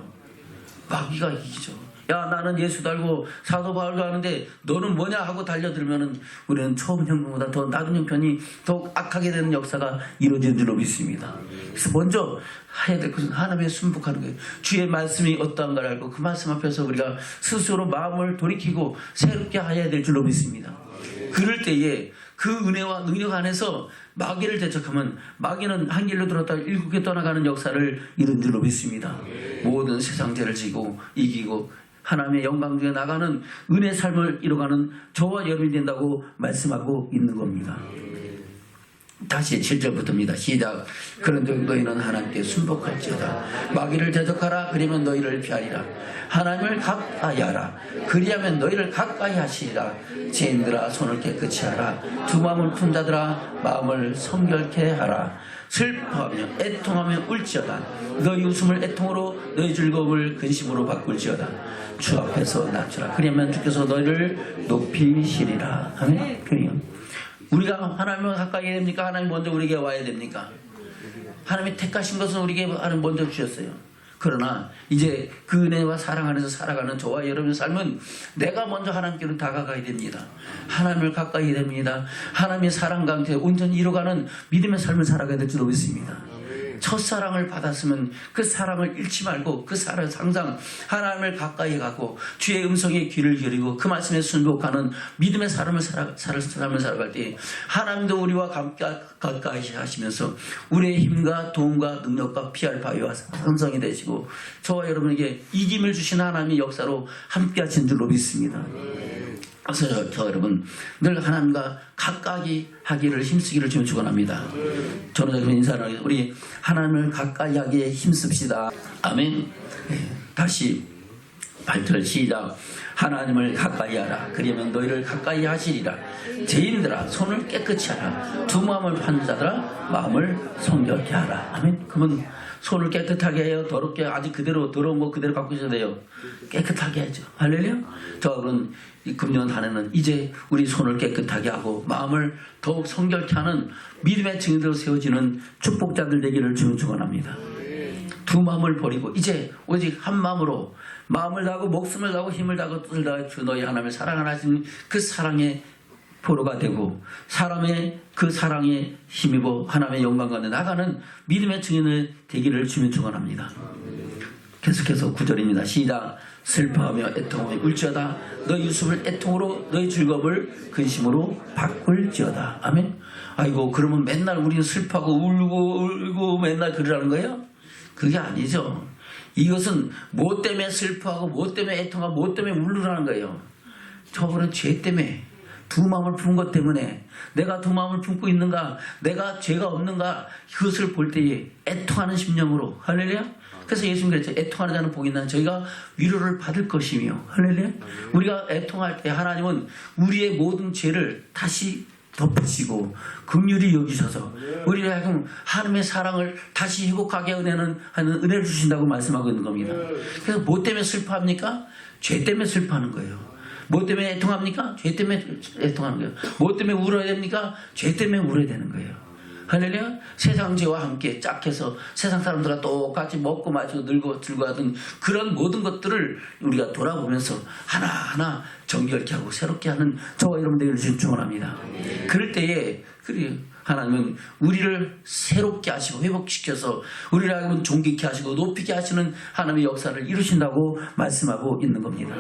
마귀가 이기죠. 야, 나는 예수 달고 사도 바울도 하는데 너는 뭐냐 하고 달려들면은 우리는 처음 형편보다 더 낮은 형편이 더욱 악하게 되는 역사가 이루어지는 줄로 믿습니다. 그래서 먼저 해야 될 것은 하나님의 순복하는 거예요. 주의 말씀이 어떠한가를 알고 그 말씀 앞에서 우리가 스스로 마음을 돌이키고 새롭게 해야 될 줄로 믿습니다. 그럴 때에 그 은혜와 능력 안에서 마귀를 대적하면 마귀는 한 길로 들었다가 일곱 개 떠나가는 역사를 이룬 줄로 믿습니다. 모든 세상 죄를 지고 이기고 하나님의 영광 중에 나가는 은혜의 삶을 이뤄가는 저와 여러분이 된다고 말씀하고 있는 겁니다. 다시 7절부터입니다. 시작. 그런즉 너희는 하나님께 순복할지어다. 마귀를 대적하라. 그러면 너희를 피하리라. 하나님을 가까이 하라. 그리하면 너희를 가까이 하시리라. 죄인들아 손을 깨끗이 하라. 두 마음을 푼 자들아 마음을 성결케 하라. 슬퍼하며 애통하며 울지어다. 너희 웃음을 애통으로 너희 즐거움을 근심으로 바꿀지어다. 주 앞에서 낮추라. 그러면 주께서 너희를 높이시리라. 아멘. 그래요. 우리가 하나님을 가까이 해야 됩니까? 하나님 먼저 우리에게 와야 됩니까? 하나님이 택하신 것은 우리에게 하나님 먼저 주셨어요. 그러나 이제 그 은혜와 사랑 안에서 살아가는 저와 여러분의 삶은 내가 먼저 하나님께로 다가가야 됩니다. 하나님을 가까이 해야 됩니다. 하나님의 사랑 가운데 온전히 이뤄가는 믿음의 삶을 살아가야 될 줄로 믿습니다. 첫사랑을 받았으면 그 사랑을 잃지 말고 그 사랑 항상 하나님을 가까이 가고 주의 음성에 귀를 기울이고 그 말씀에 순복하는 믿음의 삶을 살아갈 때 하나님도 우리와 가까이 하시면서 우리의 힘과 도움과 능력과 피할 바위와 선성이 되시고 저와 여러분에게 이김을 주신 하나님의 역사로 함께 하신 줄로 믿습니다. 그래서 저 여러분 늘 하나님과 가까이 하기를 힘쓰기를 주면 축원합니다. 저는 여러분 인사를 우리 하나님을 가까이 하기에 힘씁시다. 아멘. 다시 8절 시작. 하나님을 가까이 하라. 그러면 너희를 가까이 하시리라. 죄인들아 손을 깨끗이 하라. 두 마음을 판 자들아 마음을 성결케 하라. 아멘. 그러면 손을 깨끗하게 해요. 더럽게 아직 그대로 더러운 거 그대로 갖고 있어야 돼요. 깨끗하게 하죠. 할렐루야. 저는 이 금년 한 해는 이제 우리 손을 깨끗하게 하고 마음을 더욱 성결케 하는 믿음의 증인으로 세워지는 축복자들 되기를 주는 축원합니다. 두 마음을 버리고 이제 오직 한 마음으로 마음을 다하고 목숨을 다하고 힘을 다하고 뜻을 다하여 주 너희 하나님의 사랑을 하시는 그 사랑의 포로가 되고 사람의 그 사랑에 힘입어 하나님의 영광 가운데 나가는 믿음의 증인을 되기를 주면 축원합니다. 계속해서 9절입니다. 시작. 슬퍼하며 애통하며 울지어다. 너희 웃음을 애통으로 너희 즐거움을 근심으로 바꿀지어다. 아멘. 아이고, 그러면 맨날 우리는 슬퍼하고 울고 맨날 그러라는 거예요? 그게 아니죠. 이것은 뭐 때문에 슬퍼하고 뭐 때문에 애통하고 뭐 때문에 울으라는 거예요. 저번에 죄 때문에 두 마음을 품은 것 때문에 내가 두 마음을 품고 있는가, 내가 죄가 없는가, 그것을 볼 때에 애통하는 심령으로. 할렐루야. 그래서 예수님 그랬죠. 애통하는 자는 복이 있나니 저희가 위로를 받을 것이며. 할렐루야. 우리가 애통할 때 하나님은 우리의 모든 죄를 다시 덮으시고 긍휼히 여기셔서 우리를 하여금 하나님의 사랑을 다시 회복하게 하는 은혜를 주신다고 말씀하고 있는 겁니다. 그래서 뭐 때문에 슬퍼합니까? 죄 때문에 슬퍼하는 거예요. 뭐 때문에 애통합니까? 죄 때문에 애통하는 거예요. 뭐 때문에 울어야 됩니까? 죄 때문에 울어야 되는 거예요. 할렐루야. 세상 죄와 함께 짝해서 세상 사람들과 똑같이 먹고 마시고 늙고 즐거워하던 그런 모든 것들을 우리가 돌아보면서 하나하나 정결케 하고 새롭게 하는 저와 여러분들을 축원합니다. 그럴 때에 하나님은 우리를 새롭게 하시고 회복시켜서 우리를 하여금 존귀케 하시고 높이게 하시는 하나님의 역사를 이루신다고 말씀하고 있는 겁니다.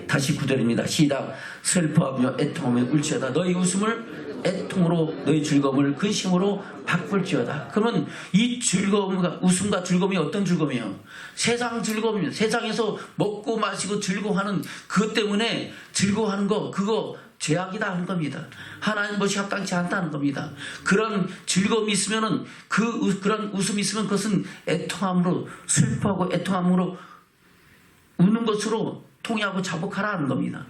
다시 9절입니다. 시작. 슬퍼하며 애통하며 울지어다. 너희 웃음을 애통으로 너희 즐거움을 근심으로 바꿀지어다. 그러면 이 즐거움과 웃음과 즐거움이 어떤 즐거움이에요? 세상 즐거움입니다. 세상에서 먹고 마시고 즐거워하는 그것 때문에 즐거워하는 거, 그거 죄악이다 하는 겁니다. 하나님 것이 합당치 않다는 겁니다. 그런 즐거움이 있으면은 그런 웃음이 있으면 그것은 애통함으로, 슬퍼하고 애통함으로 우는 것으로 통해하고 자복하라는 겁니다.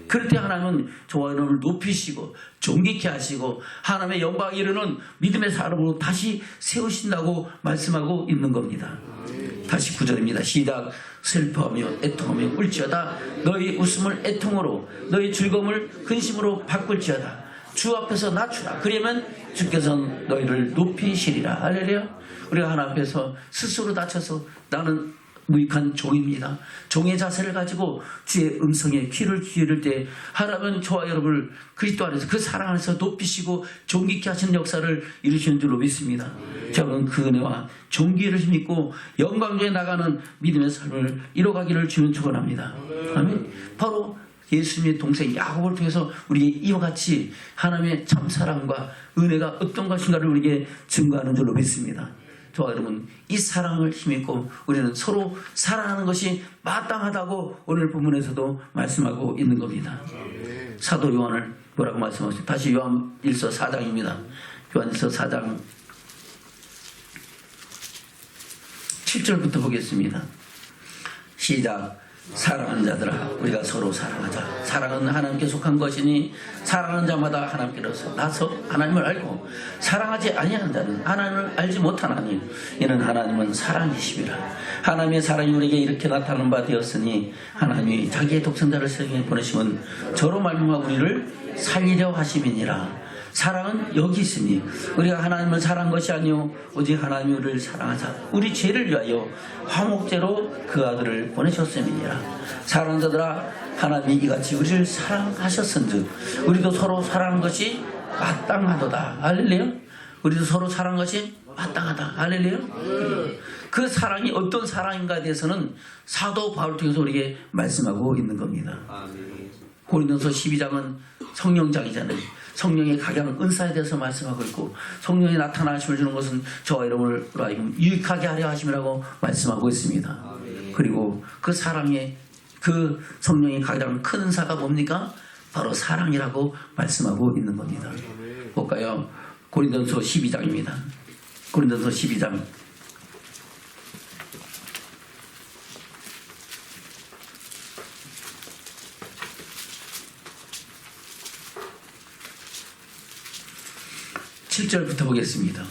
그럴 때 하나님은 저와 여러분을 높이시고 존귀케 하시고 하나님의 영광에 이르는 믿음의 사람으로 다시 세우신다고 말씀하고 있는 겁니다. 다시 9절입니다. 시작. 슬퍼하며 애통하며 울지어다. 너희 웃음을 애통으로 너희 즐거움을 근심으로 바꿀지어다. 주 앞에서 낮추라. 그러면 주께서는 너희를 높이시리라. 할렐루야. 우리가 하나님 앞에서 스스로 낮춰서 나는 무익한 종입니다. 종의 자세를 가지고 주의 음성에 귀를 기울일 때 하나님은 저와 여러분을 그리스도 안에서 그 사랑 안에서 높이시고 존귀케 하시는 역사를 이루시는 줄로 믿습니다. 저는 그 은혜와 존귀를 힘입고 영광주에 나가는 믿음의 삶을 이뤄가기를 주는 축원합니다. 아멘. 바로 예수님의 동생 야곱을 통해서 우리에게 이와 같이 하나님의 참사랑과 은혜가 어떤 것인가를 우리에게 증거하는 줄로 믿습니다. 저와 여러분, 이 사랑을 힘입고 우리는 서로 사랑하는 것이 마땅하다고 오늘 본문에서도 말씀하고 있는 겁니다. 사도 요한을 뭐라고 말씀하셨어요? 다시 요한 1서 4장입니다. 요한 1서 4장 7절부터 보겠습니다. 시작. 사랑하는 자들아, 우리가 서로 사랑하자. 사랑은 하나님께 속한 것이니 사랑하는 자마다 하나님께로서 나서 하나님을 알고 사랑하지 아니하는 자는 하나님을 알지 못하나니 이는 하나님은 사랑이심이라. 하나님의 사랑이 우리에게 이렇게 나타나는 바 되었으니 하나님이 자기의 독생자를 세상에 보내심은 저로 말미암아 우리를 살리려 하심이니라. 사랑은 여기 있으니 우리가 하나님을 사랑한 것이 아니요 오직 하나님이 우리를 사랑하사 우리 죄를 위하여 화목제로 그 아들을 보내셨음이니라. 사랑하는 자들아, 하나님이 이같이 우리를 사랑하셨은즉 우리도 서로 사랑하는 것이 마땅하도다. 할렐루야. 우리도 서로 사랑하는 것이 마땅하다. 할렐루야. 그 사랑이 어떤 사랑인가에 대해서는 사도 바울을 통해서 우리에게 말씀하고 있는 겁니다. 고린도서 12장은 성령장이잖아요. 성령의 각양 은사에 대해서 말씀하고 있고 성령이 나타나심을 주는 것은 저와 여러분을 하여금 유익하게 하려 하심이라고 말씀하고 있습니다. 그리고 그 사랑의 그 성령의 가장 큰 은사가 뭡니까? 바로 사랑이라고 말씀하고 있는 겁니다. 볼까요? 고린도서 12장입니다. 고린도서 12장 7절부터 보겠습니다.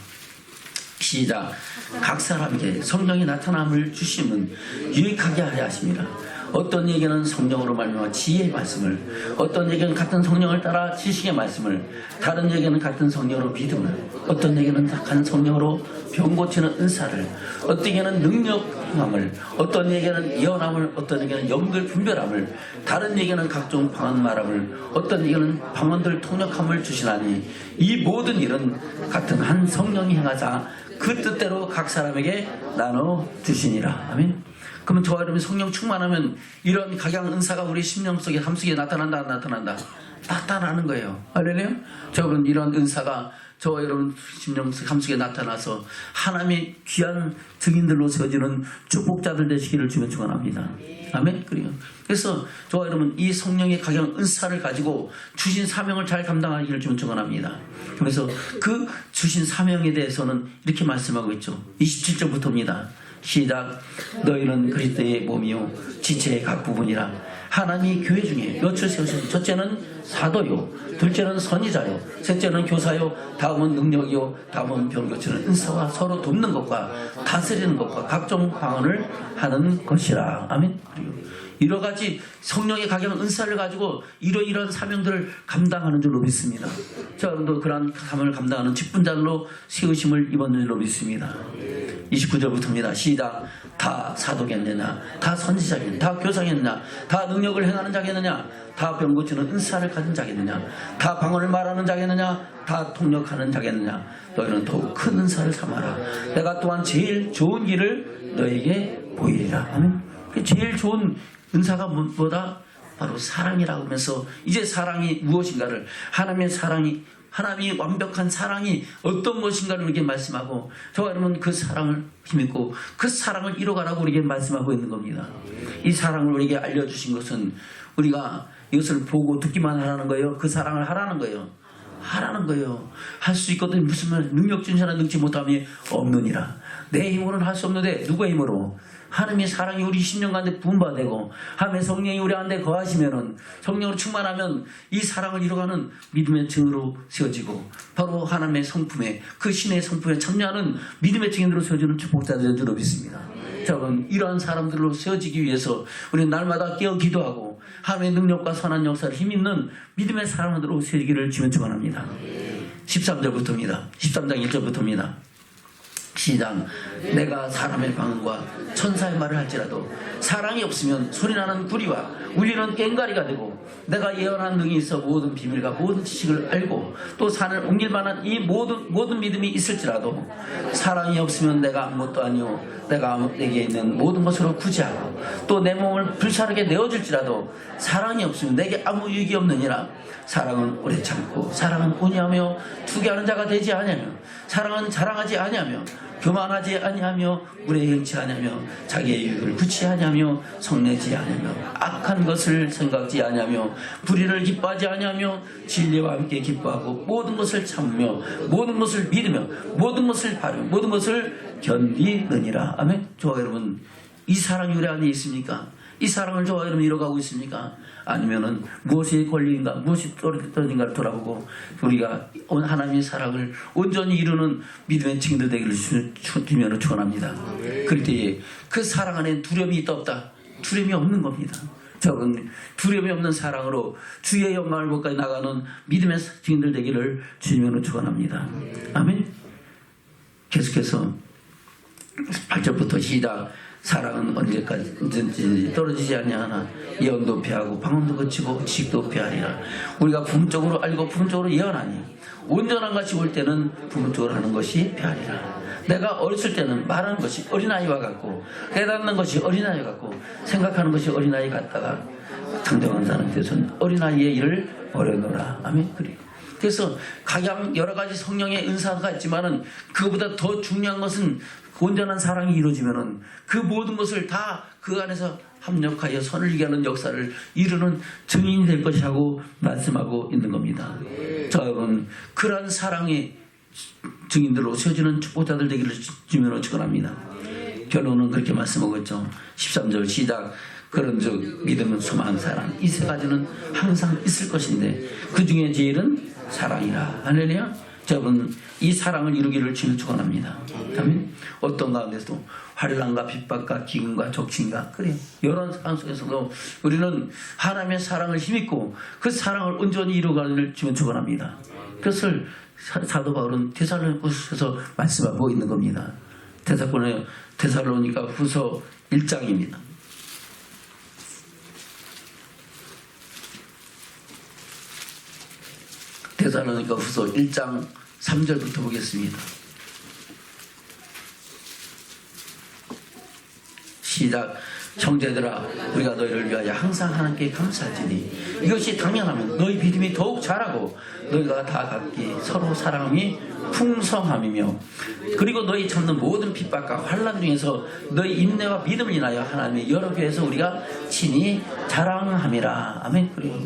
시작. 각 사람에게 성령이 나타남을 주심은 유익하게 하려 하심이라. 어떤 얘기는 성령으로 말미암아 지혜의 말씀을, 어떤 얘기는 같은 성령을 따라 지식의 말씀을, 다른 얘기는 같은 성령으로 믿음을, 어떤 얘기는 같은 성령으로 병 고치는 은사를, 어떤 얘기는 능력함을, 어떤 얘기는 예언함을, 어떤 얘기는 영들 분별함을, 다른 얘기는 각종 방언 말함을, 어떤 얘기는 방언들 통역함을 주시나니 이 모든 일은 같은 한 성령이 행하사 그 뜻대로 각 사람에게 나눠 주시니라. 아멘. 그러면 저와 여러분이 성령 충만하면 이런 각양 은사가 우리 심령 속에 삶 속에 나타난다 안 나타난다? 나타나는 거예요. 할렐루야. 여러분 이런 은사가 저와 여러분 심령 삶 속에 나타나서 하나님의 귀한 증인들로 세워지는 축복자들 되시기를 주면 축원합니다. 아멘. 그래서 저와 여러분 이 성령의 각양 은사를 가지고 주신 사명을 잘 감당하기를 주면 축원합니다. 그래서 그 주신 사명에 대해서는 이렇게 말씀하고 있죠. 27절부터입니다. 시작. 너희는 그리스도의 몸이요 지체의 각 부분이라. 하나님이 교회 중에 몇을 세우신 첫째는 사도요, 둘째는 선지자요, 셋째는 교사요, 다음은 능력이요, 다음은 병고치는 은사와 서로 돕는 것과 다스리는 것과 각종 방언을 하는 것이라. 아멘. 여러 가지 성령의 각양 은사를 가지고 이러이러한 사명들을 감당하는 줄로 믿습니다. 자, 여러분도 그러한 사명을 감당하는 직분자로 세우심을 입은 줄로 믿습니다. 29절부터입니다. 시작. 다 사도겠느냐, 다 선지자겠느냐, 다 교사겠느냐, 다 능력을 행하는 자겠느냐, 다 병 고치는 은사를 가진 자겠느냐, 다 방언을 말하는 자겠느냐, 다 통역하는 자겠느냐. 너희는 더욱 큰 은사를 삼아라. 내가 또한 제일 좋은 길을 너에게 보이리라. 아멘. 제일 좋은 은사가 무엇보다 바로 사랑이라고 하면서 이제 사랑이 무엇인가를 하나님이 완벽한 사랑이 어떤 것인가를 우리에게 말씀하고 저와 여러분 그 사랑을 힘입고 그 사랑을 이뤄가라고 우리에게 말씀하고 있는 겁니다. 이 사랑을 우리에게 알려주신 것은 우리가 이것을 보고 듣기만 하라는 거예요. 그 사랑을 하라는 거예요. 하라는 거예요. 할 수 있거든 무슨 말 능력 준 자는 능치 못함이 없느니라. 내 힘으로는 할 수 없는데 누구의 힘으로? 하나님의 사랑이 우리 심령 가운데 부음받고 하나님의 성령이 우리 가운데 거하시면은 성령으로 충만하면 이 사랑을 이뤄가는 믿음의 증으로 세워지고 바로 하나님의 성품에 그 신의 성품에 참여하는 믿음의 증인으로 세워지는 축복자들인 줄로 믿습니다. 자, 그럼 이러한 사람들로 세워지기 위해서 우리는 날마다 깨어 기도하고 하나님의 능력과 선한 역사를 힘있는 믿음의 사람들로 세워지기를 주면 축원합니다. 13절부터입니다. 13장 1절부터입니다. 시작. 내가 사람의 방언과 천사의 말을 할지라도 사랑이 없으면 소리나는 구리와 울리는 꽹과리가 되고 내가 예언한 능이 있어 모든 비밀과 모든 지식을 알고 또 산을 옮길 만한 이 모든 믿음이 있을지라도 사랑이 없으면 내가 아무것도 아니요 내가 내게 있는 모든 것으로 구제하고 또 내 몸을 불사르게 내어줄지라도 사랑이 없으면 내게 아무 유익이 없느니라. 사랑은 오래 참고 사랑은 온유하며 투기하는 자가 되지 아니하며 사랑은 자랑하지 아니하며 교만하지 아니하며 무례행치 아니하며 자기의 유익을 구치하지 아니하며 성내지 아니하며 악한 것을 생각지 아니하며 불의를 기뻐하지 아니하며 진리와 함께 기뻐하고 모든 것을 참으며 모든 것을 믿으며 모든 것을 바르며 모든 것을 견디느니라. 아멘. 저와 여러분 이 사랑이 우리 안에 있습니까? 이 사랑을 저와 여러분 이뤄가고 있습니까? 아니면은 무엇이 권리인가 무엇이 떨어진가를 돌아보고 우리가 하나님의 사랑을 온전히 이루는 믿음의 증인들 되기를 주면 축원합니다. 그럴 때에 그 사랑 안에 두려움이 있다 없다? 두려움이 없는 겁니다. 저는 두려움이 없는 사랑으로 주의 영광을 보까지 나가는 믿음의 증인들 되기를 주면 축원합니다. 아멘. 계속해서 8절부터 시작. 사랑은 언제까지 떨어지지 아니하나 예언도 피하고 방언도 거치고 지식도 피하리라. 우리가 부분적으로 알고 부분적으로 예언하니 온전한 것이 올 때는 부분적으로 하는 것이 피하리라. 내가 어렸을 때는 말하는 것이 어린아이와 같고 깨닫는 것이 어린아이 같고 생각하는 것이 어린아이 같다가 당정한 사람한테서는 어린아이의 일을 버려놓으라. 아멘. 그래서 각양 여러 가지 성령의 은사가 있지만은 그거보다 더 중요한 것은 온전한 사랑이 이루어지면은 그 모든 것을 다 그 안에서 합력하여 선을 이기는 하는 역사를 이루는 증인이 될 것이라고 말씀하고 있는 겁니다. 자, 여러분 그러한 사랑의 증인들로 세워지는 축복자들 되기를 주면 축원합니다. 결론은 그렇게 말씀하고 있죠. 13절 시작. 그런즉 믿음은 소망 사랑 이 세 가지는 항상 있을 것인데 그 중에 제일은 사랑이라. 할렐루야. 여러분 이 사랑을 이루기를 주님 축원합니다. 아멘. 어떤 가운데서도 환난과 핍박과 기근과 적신과 그래 여러 상황 속에서도 우리는 하나님의 사랑을 힘입고 그 사랑을 온전히 이루기를 주님 축원합니다. 그것을 사도 바울은 데살로니가서 말씀하고 있는 겁니다. 데살로니가 후서 1장입니다. 데살로니가 후서 1장 3절부터 보겠습니다. 시작. 형제들아 우리가 너희를 위하여 항상 하나님께 감사하지니 이것이 당연하면 너희 믿음이 더욱 자라고 너희가 다 각기 서로 사랑함이 풍성함이며 그리고 너희 참는 모든 핍박과 환난 중에서 너희 인내와 믿음을 인하여 하나님의 여러 교회에서 우리가 친히 자랑함이라. 아멘. 그리고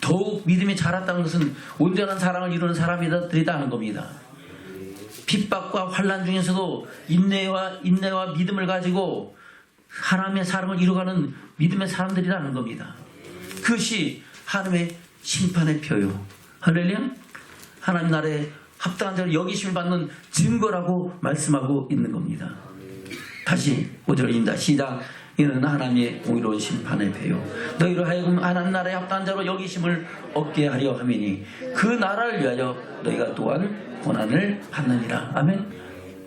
더욱 믿음이 자랐다는 것은 온전한 사랑을 이루는 사람들이다 하는 겁니다. 핍박과 환난 중에서도 인내와 믿음을 가지고 하나님의 사랑을 이루어가는 믿음의 사람들이라는 겁니다. 그것이 하나님의 심판의 표요. 할렐루야. 하나님 나라에 합당한 자로 여기심을 받는 증거라고 말씀하고 있는 겁니다. 다시 5절입니다. 시작. 이는 하나님의 공의로운 심판의 표요 너희로 하여금 하나님 나라에 합당한 자로 여기심을 얻게 하려 함이니 그 나라를 위하여 너희가 또한 고난을 받느니라. 아멘.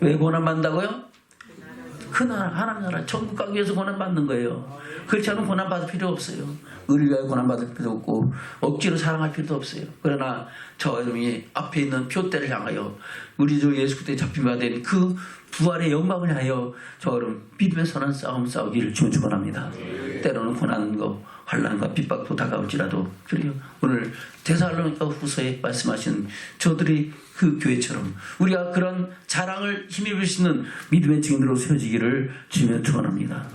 왜 고난 받는다고요? 그 나라, 하나님 나라, 천국 가기 위해서 고난 받는 거예요. 그렇지 않으면 고난 받을 필요 없어요. 의를 위하여 고난 받을 필요도 없고 억지로 사랑할 필요도 없어요. 그러나 저 여러분이 앞에 있는 표대를 향하여 우리 주 예수 그리스도의 잡힌 바 된 그 부활의 영광을 향하여 저 여러분 믿음의 선한 싸움 싸우기를 주님 축원합니다. 때로는 고난과 환난과 핍박도 다가올지라도 그래요. 오늘 데살로니가 후서에 말씀하신 저들이 그 교회처럼 우리가 그런 자랑을 힘입을 수 있는 믿음의 증인으로 세워지기를 주님 축원합니다.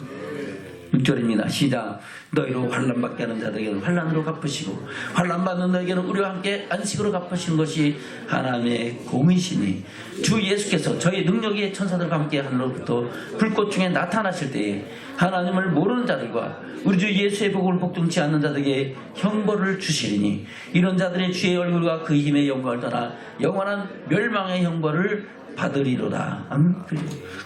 6절입니다. 시작. 너희로 환난받게 하는 자들에게는 환난으로 갚으시고 환난받는 너에게는 우리와 함께 안식으로 갚으시는 것이 하나님의 공이시니 주 예수께서 저희 능력의 천사들과 함께 하늘로부터 불꽃 중에 나타나실 때에 하나님을 모르는 자들과 우리 주 예수의 복음을 복종치 않는 자들에게 형벌을 주시리니 이런 자들이 주의 얼굴과 그 힘의 영광을 떠나 영원한 멸망의 형벌을 받으리로다.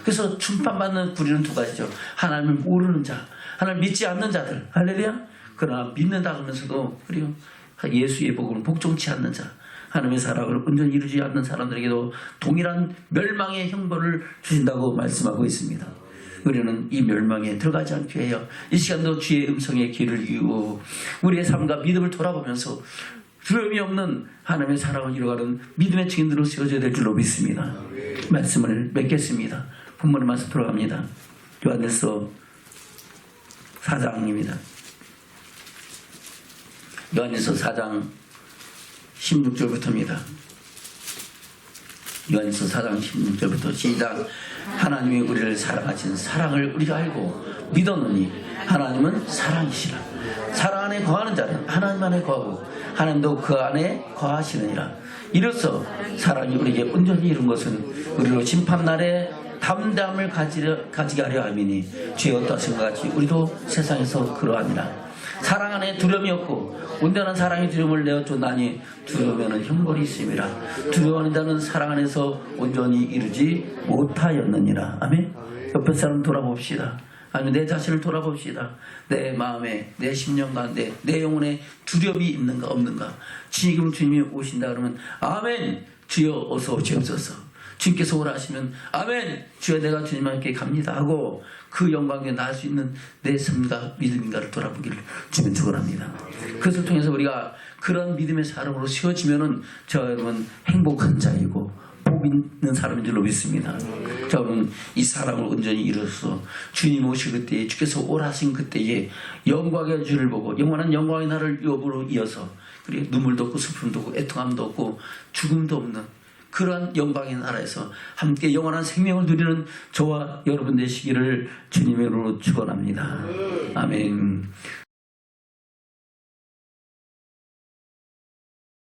그래서 심판받는 구리는 두 가지죠. 하나님을 모르는 자, 하나님을 믿지 않는 자들. 할렐루야. 그러나 믿는다 하면서도 그리고 예수의 복음을 복종치 않는 자, 하나님의 사랑을 온전히 이루지 않는 사람들에게도 동일한 멸망의 형벌을 주신다고 말씀하고 있습니다. 우리는 이 멸망에 들어가지 않게 해요. 이 시간도 주의 음성에 귀를 기울이고 우리의 삶과 믿음을 돌아보면서 두려움이 없는 하나님의 사랑을 이루어가는 믿음의 증인들로 세워져야 될 줄로 믿습니다. 말씀을 맺겠습니다. 본문의 말씀 들어갑니다. 요한일서 4장입니다. 요한일서 4장 16절부터입니다. 요한일서 4장 16절부터 시작. 하나님이 우리를 사랑하신 사랑을 우리가 알고 믿었느니 하나님은 사랑이시라. 사랑 안에 거하는 자는 하나님 안에 거하고 하나님도 그 안에 거하시느니라. 이로써 사랑이 우리에게 온전히 이룬 것은 우리로 심판날에 담대함을 가지게 하려 함이니 주의 어떠하신 것 같이 우리도 세상에서 그러하니라. 사랑 안에 두려움이 없고 온전한 사랑이 두려움을 내어 쫓나니 두려우면 형벌이 있음이라. 두려워하는 자는 사랑 안에서 온전히 이루지 못하였느니라. 아멘. 옆에 사람 돌아봅시다. 아니면 내 자신을 돌아봅시다. 내 마음에, 내 심령 가운데, 내 영혼에 두려움이 있는가 없는가. 지금 주님이 오신다 그러면 아멘. 주여 어서 오시옵소서. 주님께서 오라 하시면 아멘. 주여 내가 주님과 함께 갑니다 하고 그 영광에 나을 수 있는 내 삶과 믿음인가를 돌아보기를 주님 축원합니다. 그것을 통해서 우리가 그런 믿음의 사람으로 세워지면은 저 여러분 행복한 자이고 복 있는 사람인 줄로 믿습니다. 저는 이 사랑을 온전히 이루어서 주님 오실 그때에 주께서 오라 하신 그때에 영광의 주를 보고 영원한 영광의 날을 여부로 이어서 그리고 눈물도 없고 슬픔도 없고 애통함도 없고 죽음도 없는 그러한 영광의 나라에서 함께 영원한 생명을 누리는 저와 여러분 되시기를 주님의 이름으로 축원합니다. 아멘.